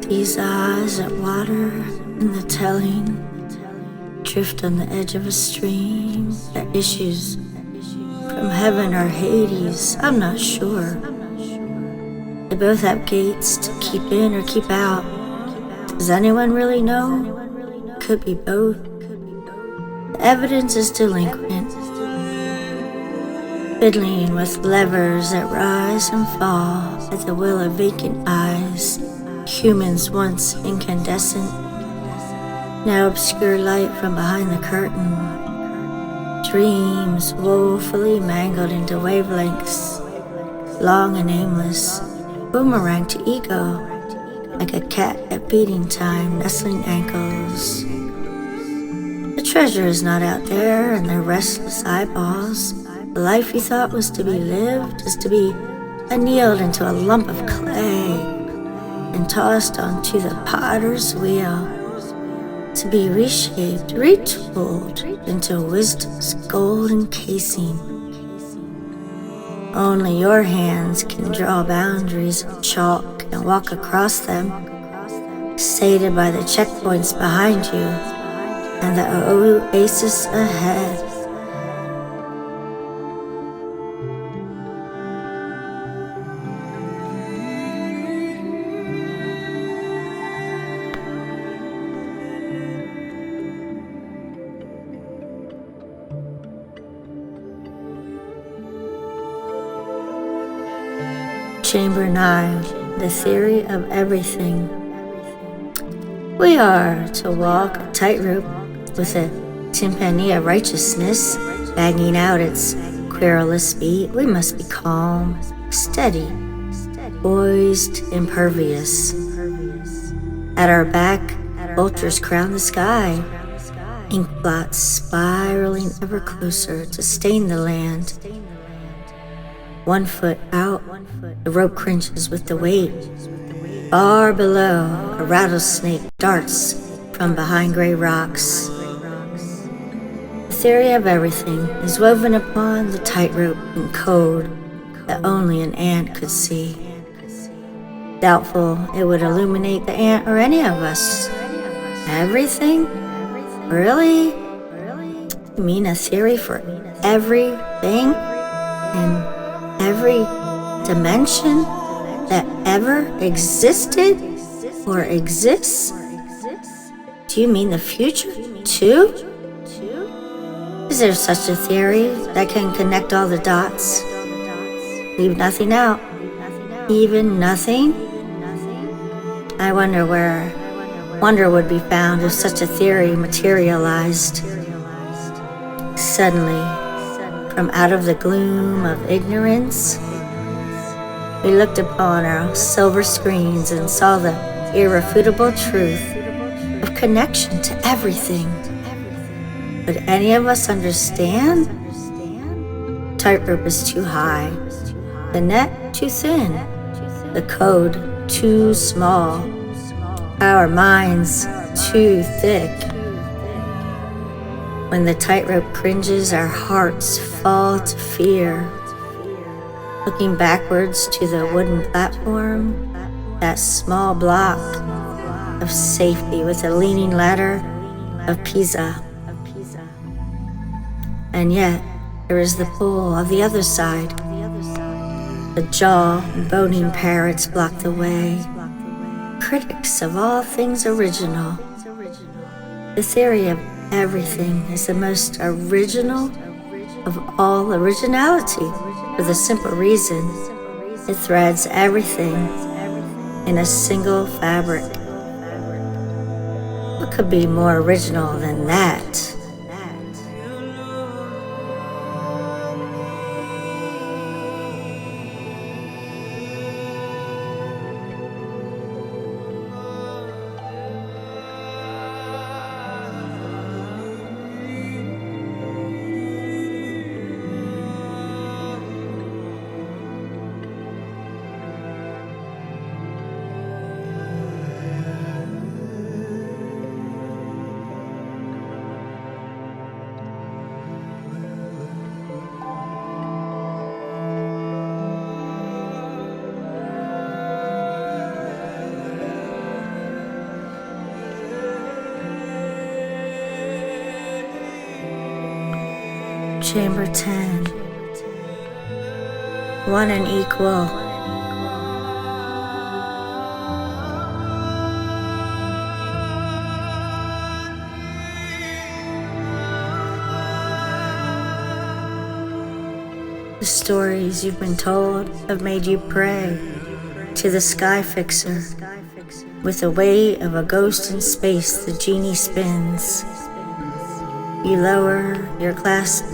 These eyes that water in the telling drift on the edge of a stream that issues from heaven or Hades, I'm not sure. They both have gates to keep in or keep out. Does anyone really know? Could be both. The evidence is delinquent, fiddling with levers that rise and fall at the will of vacant eyes. Humans once incandescent, now obscure light from behind the curtain. Dreams woefully mangled into wavelengths, long and aimless, boomerang to ego, like a cat at beating time, nestling ankles. The treasure is not out there in their restless eyeballs. The life you thought was to be lived is to be annealed into a lump of clay and tossed onto the potter's wheel, to be reshaped, retooled into wisdom's golden casing. Only your hands can draw boundaries of chalk and walk across them, sated by the checkpoints behind you and the oasis ahead. Chamber 9, the theory of everything. We are to walk a tightrope with a timpani of righteousness banging out its querulous beat. We must be calm, steady, poised, impervious. At our back, vultures crown the sky, ink blots spiraling ever closer to stain the land. 1 foot out, the rope cringes with the weight. Far below, a rattlesnake darts from behind gray rocks. The theory of everything is woven upon the tightrope in code that only an ant could see. Doubtful it would illuminate the ant or any of us. Everything? Really? You mean a theory for everything? And every dimension that ever existed or exists? Do you mean the future too? Is there such a theory that can connect all the dots? Leave nothing out? Even nothing? I wonder where wonder would be found if such a theory materialized. Suddenly, from out of the gloom of ignorance, we looked upon our silver screens and saw the irrefutable truth of connection to everything. Would any of us understand? Tightrope is too high, the net too thin, the code too small, our minds too thick. When the tightrope cringes, our hearts fall to fear. Looking backwards to the wooden platform, that small block of safety with a leaning ladder of Pisa. And yet, there is the pool of the other side. The jaw-boning parrots block the way, critics of all things original. The theory of everything is the most original of all originality, for the simple reason it threads everything in a single fabric. What could be more original than that? Chamber 10. One and equal. The stories you've been told have made you pray to the sky fixer. With the weight of a ghost in space, the genie spins. You lower your clasped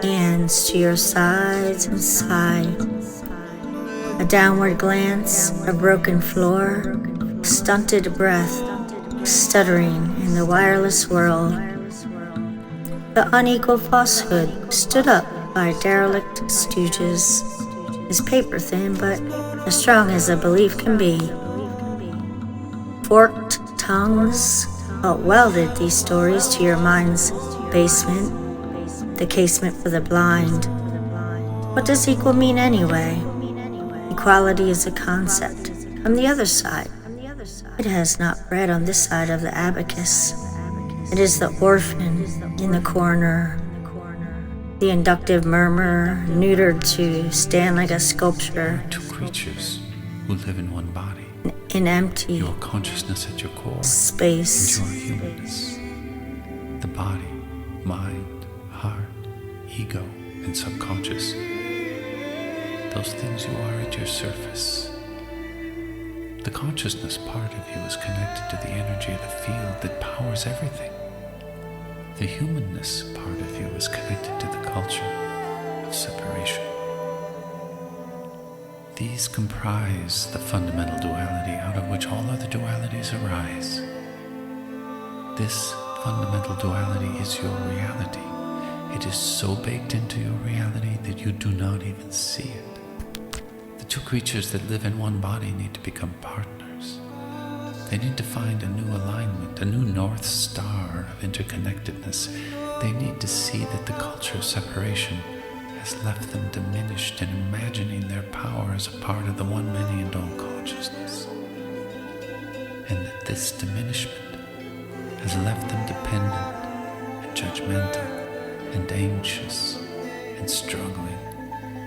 hands to your sides and sigh. A downward glance, a broken floor, stunted breath, stuttering in the wireless world. The unequal falsehood stood up by derelict stooges, is paper thin but as strong as a belief can be. Forked tongues welded these stories to your mind's basement, the casement for the blind. What does equal mean anyway? Equality is a concept from the other side. It has not bred on this side of the abacus. It is the orphan in the corner, the inductive murmur, neutered to stand like a sculpture. Two creatures who live in one body. In empty your consciousness at your core, space, and your humanness. The body, mind, heart, ego, and subconscious. Those things you are at your surface. The consciousness part of you is connected to the energy of the field that powers everything. The humanness part of you is connected to the culture of separation. These comprise the fundamental duality out of which all other dualities arise. This fundamental duality is your reality. It is so baked into your reality that you do not even see it. The two creatures that live in one body need to become partners. They need to find a new alignment, a new North Star of interconnectedness. They need to see that the culture of separation has left them diminished in imagining their power as a part of the one many and all consciousness. And that this diminishment has left them dependent and judgmental and anxious and struggling.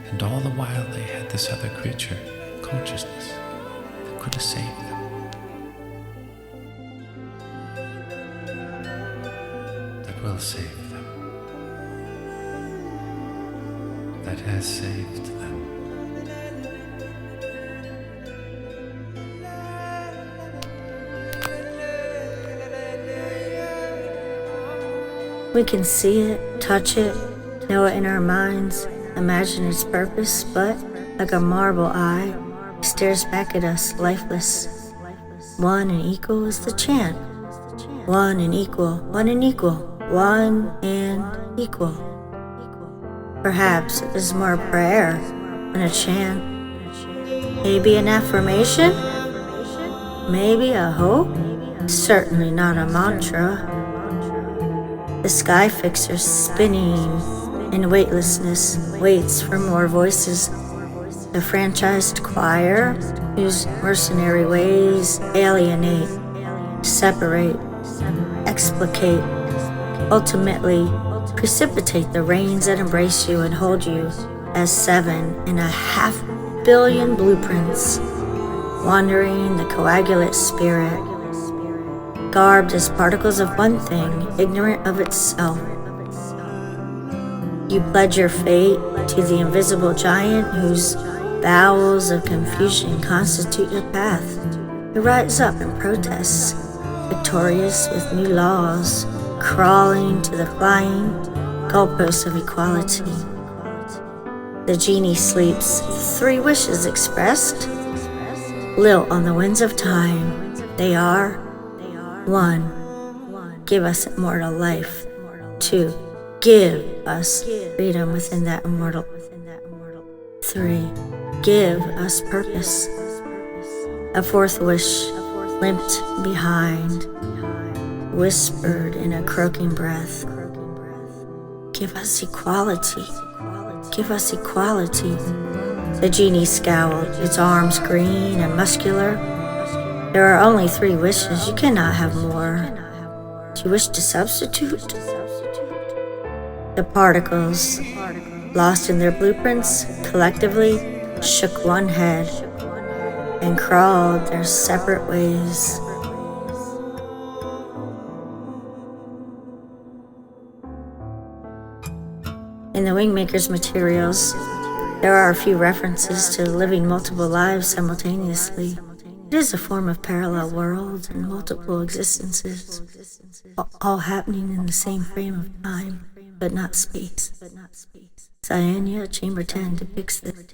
And all the while they had this other creature, consciousness, that could have saved them. Will save them. That has saved them. We can see it, touch it, know it in our minds, imagine its purpose, but like a marble eye, it stares back at us, lifeless. One and equal is the chant. One and equal, one and equal. One and equal. Perhaps it is more a prayer than a chant. Maybe an affirmation? Maybe a hope? Certainly not a mantra. The sky fixer spinning in weightlessness waits for more voices. The franchised choir whose mercenary ways alienate, separate, explicate, ultimately precipitate the rains that embrace you and hold you as 7.5 billion blueprints, wandering the coagulate spirit, garbed as particles of one thing, ignorant of itself. You pledge your fate to the invisible giant whose bowels of confusion constitute your path. You rise up and protest, victorious with new laws, crawling to the flying goalposts of equality. The genie sleeps, 3 wishes expressed, lilt on the winds of time. They are: 1. Give us immortal life. 2. Give us freedom within that immortal. 3. Give us purpose. A 4th wish limped behind, whispered in a croaking breath. Give us equality. Give us equality. The genie scowled, its arms green and muscular. There are only 3 wishes. You cannot have more. Do you wish to substitute? The particles, lost in their blueprints, collectively shook one head and crawled their separate ways. In the Wingmaker's materials, there are a few references to living multiple lives simultaneously. It is a form of parallel worlds and multiple existences, all happening in the same frame of time, but not space. Cyania Chamber 10 depicts this.